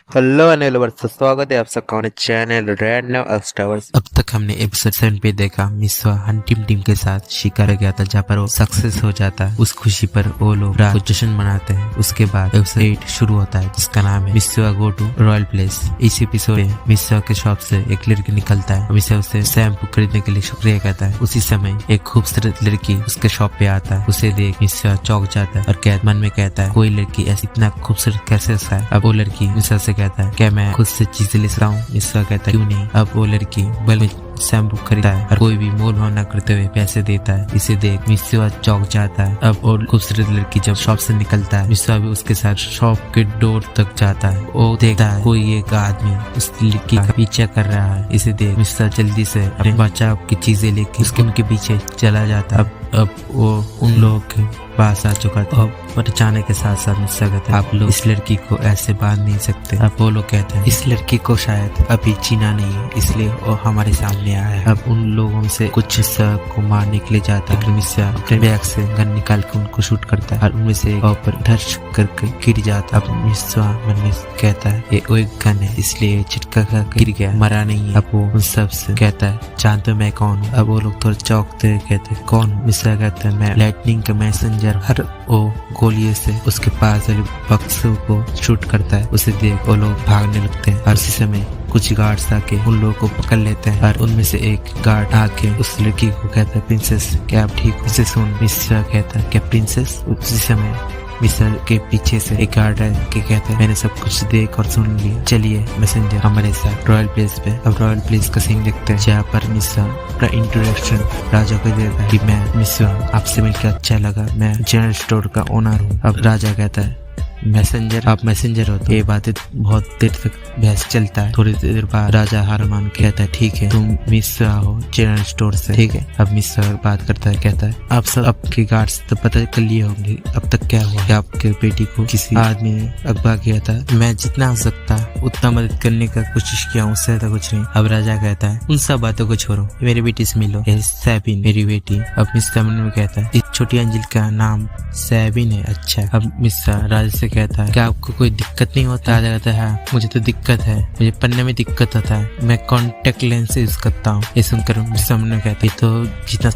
Hello Anil वर्ष, स्वागत है आप सबका हमारे चैनल रैंडम स्टावर्स। अब तक हमने एपिसोड 7 पे देखा मिस्वा हंटिंग टीम के साथ शिकार गया था जहाँ पर वो सक्सेस हो जाता है। उस खुशी पर वो लोग रात को जश्न मनाते हैं। उसके बाद एपिसोड 8 शुरू होता है जिसका नाम है मिस्वा गो टू रॉयल प्लेस। इस एपिसोड में मिस्वा के शॉप से एक लड़की निकलता है। मिस्वा उसे शैम्पू खरीदने के लिए शुक्रिया कहता है। उसी समय एक खूबसूरत लड़की उसके शॉप पे आता है। उसे देख मिस्वा चौंक जाता है और मन में कहता है कोई लड़की ऐसी इतना खूबसूरत कैसे है। अब वो लड़की मिस्वा से कहता है क्या मैं खुद से चीजें ले सकता हूँ। मिस्वा कहता है क्यों नहीं। अब वो लड़की बल शैम्पू खरीदता है और कोई भी मोल भाव न करते हुए पैसे देता है। इसे देख मिस्वा चौंक जाता है। अब और खूबसूरत लड़की जब शॉप से निकलता है मिस्वा भी उसके साथ शॉप के डोर तक जाता है। वो देखता है कोई एक आदमी उस लड़की का पीछा कर रहा है। इसे देख मिस्वा जल्दी से अपने बचाव की चीजें लेके उसके उनके पीछे चला जाता है। अब वो उन लोगों के पास आ चुका था और जाने के साथ साथ मिस्वा कहता है आप लोग इस लड़की को ऐसे बांध नहीं सकते। अब वो लोग कहते हैं इस लड़की को शायद अभी जीना नहीं है इसलिए वो हमारे सामने आया है। अब उन लोगों से कुछ हिस्सा को मारने के लिए जाता है। मिस्वा अपने बैग से गन निकाल के उनको शूट करता है और उनमें से ऊपर धर्ष करके गिर जाता है। अब मिस्वा मन में कहता है ये वो एक गन है इसलिए चिटका कर गिर गया, मरा नहीं है। अब वो उन सब से कहता है जानते हो मैं कौन हूँ। अब वो लोग थोड़ा चौंकते हुए कहते हैं कौन। मिस्वा कहता है मैं लाइटनिंग का मैसेंजर। हर वो गोलियों से उसके पास वाले बक्सों को शूट करता है। उसे देख वो लोग भागने लगते हैं और इसी समय कुछ गार्ड्स आके उन लोगों को पकड़ लेते हैं और उनमें से एक गार्ड आके उस लड़की को कहता है प्रिंसेस क्या आप ठीक हो। उसे सुन मिस्वा कहता है क्या प्रिंसेस। उसी समय मिस्वा के पीछे से एक गार्ड है कि कहते हैं मैंने सब कुछ देख और सुन लिया, चलिए मैसेंजर हमारे साथ रॉयल प्लेस पे। अब रॉयल प्लेस का सीन देखते हैं जहाँ पर मिस्वा अपना इंट्रोडक्शन राजा को देता है कि मैं मिस्वा आपसे मिलकर अच्छा लगा, मैं जनरल स्टोर का ओनर हूँ। अब राजा कहता है मैसेंजर आप मैसेंजर हो। ये बातें बहुत देर तक बहस चलता है। थोड़ी देर बाद राजा हार मान के कहता है ठीक है तुम मिस्वा हो जनरल स्टोर से, ठीक है। अब मिस्वा बात करता है कहता है आप सब आपके गार्ड्स तो पता कर लिए होंगे अब तक क्या हुआ कि आपके बेटी को किसी आदमी ने अगवा किया था। मैं जितना हो सकता उतना मदद करने का कोशिश किया, उससे ज्यादा कुछ नहीं। अब राजा कहता है उन सब बातों को छोड़ो, मेरी बेटी से मिलो। सैबिन मेरी बेटी। अब मिस्वा मन में कहता है इस छोटी अंजिल का नाम सैबिन है। अच्छा। अब मिस्वा राजा से कहता है क्या आपको कोई दिक्कत नहीं होता। राजा कहता है हाँ मुझे तो दिक्कत है, मुझे पढ़ने में दिक्कत होता है, मैं कॉन्टेक्ट लेंस यूज करता हूँ। ये सुनकर मिस्वा मन में कहता है तो जितना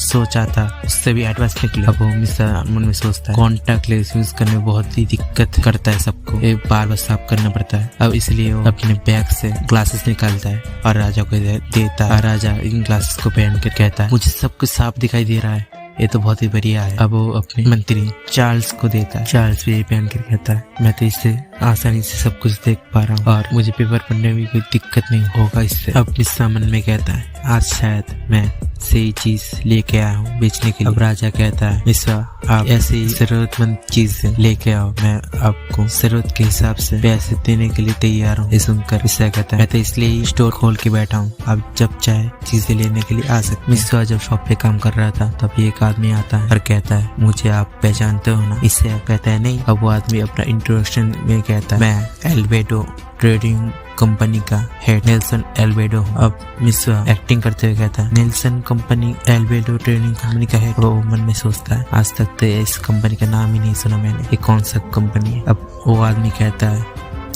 सोचा था उससे भी एडवांस निकला। अब वो मिस्वा मन में सोचता है कॉन्टेक्ट लेंस यूज करने में बहुत ही दिक्कत करता है सबको, ये बार बार साफ करना पड़ता है। अब इसलिए वो अपने बैग से ग्लासेस निकालता है और राजा को देता है। राजा इन ग्लासेस को पहन कर कहता है मुझे सब कुछ साफ दिखाई दे रहा है, ये तो बहुत ही बढ़िया है। अब वो अपने मंत्री चार्ल्स को देता है। चार्ल्स भी पहन कर कहता है मैं तो इससे आसानी से सब कुछ देख पा रहा हूँ और मुझे पेपर पढ़ने में कोई दिक्कत नहीं होगा इससे। अब मिस्वा मन में कहता है आज शायद मैं सही चीज लेके आया हूँ बेचने के लिए। अब राजा कहता है मिस्वा आप ऐसी जरूरतमंद चीज लेके आओ, मैं आपको जरूरत के हिसाब से पैसे देने के लिए तैयार हूँ। ये सुनकर मिस्वा कहता है मैं तो इसलिए स्टोर खोल के बैठा हूँ, आप जब चाहे चीजें लेने के लिए आ सकते। मिस्वा जब शॉप पे काम कर रहा था तब एक आदमी आता है और कहता है मुझे आप पहचानते हो ना। इससे आप कहता है नहीं। अब वो आदमी अपना इंट्रोडक्शन में कहता है मैं एल्वेडो ट्रेडिंग कंपनी का हेड नेल्सन एल्वेडो हूँ। अब मिस्वा एक्टिंग करते हुए कहता है नेल्सन कंपनी एल्वेडो ट्रेडिंग कंपनी का हेड। वो मन में सोचता है आज तक तो इस कंपनी का नाम ही नहीं सुना मैंने, ये कौन सा कंपनी है। अब वो आदमी कहता है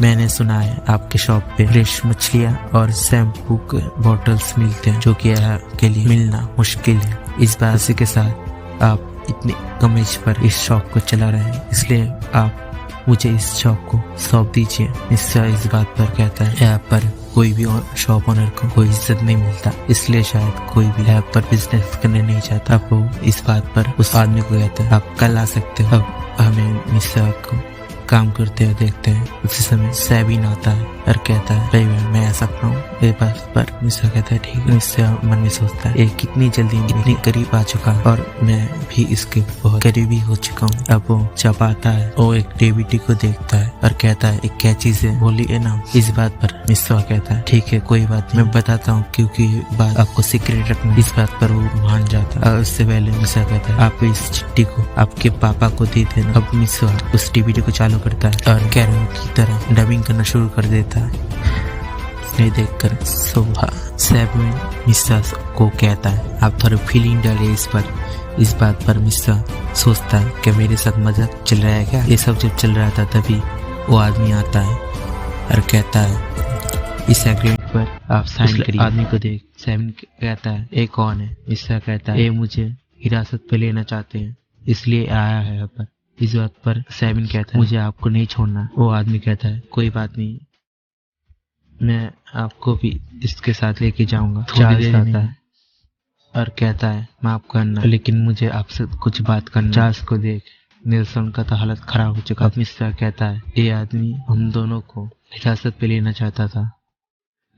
मैंने सुना है आपके शॉप पे फ्रेश मछलियाँ और शैम्पू के बॉटल्स मिलते हैं जो कि आपके लिए मिलना मुश्किल है। इस बात के साथ आप इतनी कम एज पर इस शॉप को चला रहे हैं, इसलिए आप मुझे इस शॉप को सौंप दीजिए। मिस्वा इस बात पर कहता है यहाँ पर कोई भी शॉप ओनर को कोई इज्जत नहीं मिलता, इसलिए शायद कोई भी यहाँ पर बिजनेस करने नहीं चाहता। अब वो इस बात पर उस आदमी को कहता है आप कल आ सकते हो। अब हमें मिस्वा को काम करते हुए देखते हैं। उसी समय सैबिन आता है और कहता है भाई मैं आ सकता हूँ ये बात पर। मिस्वा कहता है ठीक है। मिस्वा मन में सोचता है ये कितनी जल्दी इतनी करीब आ चुका और मैं भी इसके बहुत करीबी हो चुका हूँ। अब वो जब आता है वो एक डीवीडी को देखता है और कहता है एक क्या चीज है बोलिए ना। इस बात पर मिस्वा कहता है ठीक है कोई बात मैं बताता हूँ क्योंकि बात आपको सीक्रेट रखना। इस बात पर वो मान जाता है। उससे पहले मिस्वा कहता है आप इस चिट्ठी को आपके पापा को दे देना। अब मिस्वा उस डीवीडी को चालू करता है और कैरन की तरह डबिंग करना शुरू कर देता है। ये देखकर सैबिन मिस्वा को कहता है आप थोड़ी फीलिंग डालिए इस पर। इस बात पर मिस्वा सोचता है कि मेरे साथ मजाक चल रहा है क्या। ये सब जब चल रहा था तभी वो आदमी आता है और कहता है इस एग्रीमेंट पर आप साइन करिए। आदमी को देख सेवन कहता है ये कौन है? मिस्वा कहता है ये मुझे हिरासत पे लेना चाहते हैं इसलिए आया है यहाँ पर। इस बात पर सेवन कहता है मुझे आपको नहीं छोड़ना। वो आदमी कहता है कोई बात नहीं, मैं आपको भी इसके साथ लेके जाऊंगा। चार्ल्स आता है और कहता है माफ करना लेकिन मुझे आपसे कुछ बात करना। चार्ल्स को देख नेल्सन का तो हालत खराब हो चुका। मिस्टर कहता है ये आदमी हम दोनों को हिरासत पे लेना चाहता था।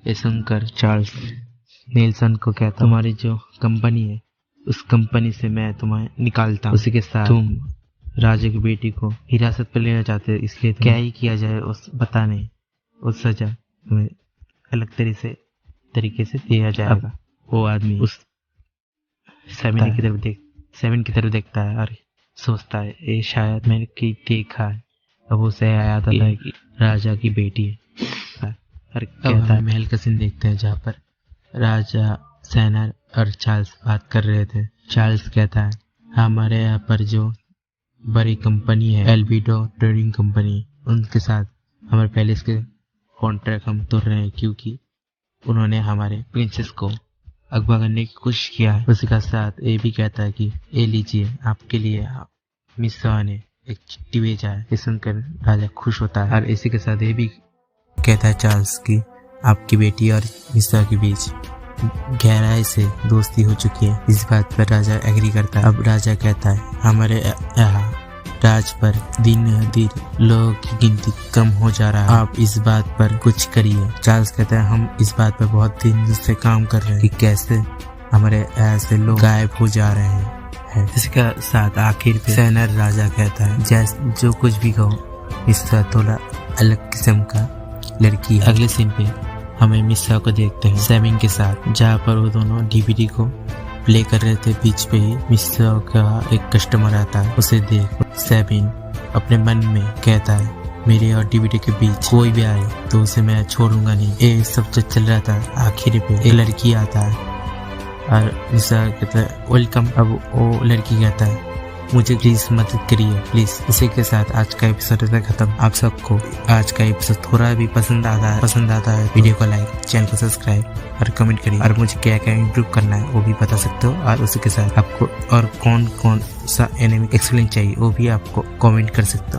ये सुनकर चार्ल्स नेल्सन को कहता तुम्हारी जो कंपनी है उस कंपनी से मैं तुम्हें निकालता हूँ। उसी के साथ तुम राजा की बेटी को हिरासत पे लेना चाहते हो इसलिए क्या ही किया जाए उस बताने उस सजा तुम्हें अलग तरीके से दिया जाएगा। वो आदमी उस सेवन की तरफ देखता है और सोचता है ये शायद मैंने कहीं देखा है। अब उसे याद आता है कि राजा की बेटी है। और कहता है महल का सीन देखते हैं जहाँ पर राजा सैनर और चार्ल्स बात कर रहे थे। चार्ल्स कहता है हमारे यहाँ पर जो बड़ी कंपनी है एल्बिडो ट्रेडिंग कंपनी, उनके साथ हमारे पैलेस के कॉन्ट्रैक्ट हम तोड़ रहे हैं क्योंकि उन्होंने हमारे प्रिंसेस को अगवा करने की कोशिश किया है। उसी का साथ ये भी कहता है कि ये लीजिए आपके लिए मिस्वा ने एक चिट्ठी भेजा है। ये सुनकर राजा खुश होता है और इसी के साथ ये भी कहता है चार्ल्स की आपकी बेटी और मिस्वा के बीच गहराई से दोस्ती हो चुकी है। इस बात पर राजा एग्री करता है। अब राजा कहता है हमारे यहाँ राज पर दिन दिन लोगों की गिनती कम हो जा रहा है, आप इस बात पर कुछ करिए। चार्ल्स कहता है हम इस बात पर बहुत दिन से काम कर रहे हैं कि कैसे हमारे ऐसे लोग गायब हो जा रहे हैं। इसके साथ आखिर पे सैनर राजा कहता है जैसे जो कुछ भी कहो मिस्वा थोड़ा अलग किस्म का लड़की है। अगले सीन पे हमें मिस्वा को देखते हैं सेवन के साथ जहाँ पर वो दोनों डीवीडी को प्ले कर रहे थे। बीच पे ही मिस्वा का एक कस्टमर आता है, उसे देख सेवन अपने मन में कहता है मेरे और डीवीडी के बीच कोई भी आए तो उसे मैं छोड़ूंगा नहीं। ये सब जो चल रहा था आखिर पे एक लड़की आता है और मिस्वा कहता है वेलकम। अब वो लड़की कहता है मुझे प्लीज मदद करिए प्लीज। इसी के साथ आज का एपिसोड खत्म। आप सबको आज का एपिसोड थोड़ा भी पसंद आता है वीडियो को लाइक, चैनल को सब्सक्राइब और कमेंट करिए। और मुझे क्या क्या इम्प्रूव करना है वो भी बता सकते हो। और उसी के साथ आपको और कौन सा एनिमे एक्सप्लेन चाहिए वो भी आपको कमेंट कर सकते हो।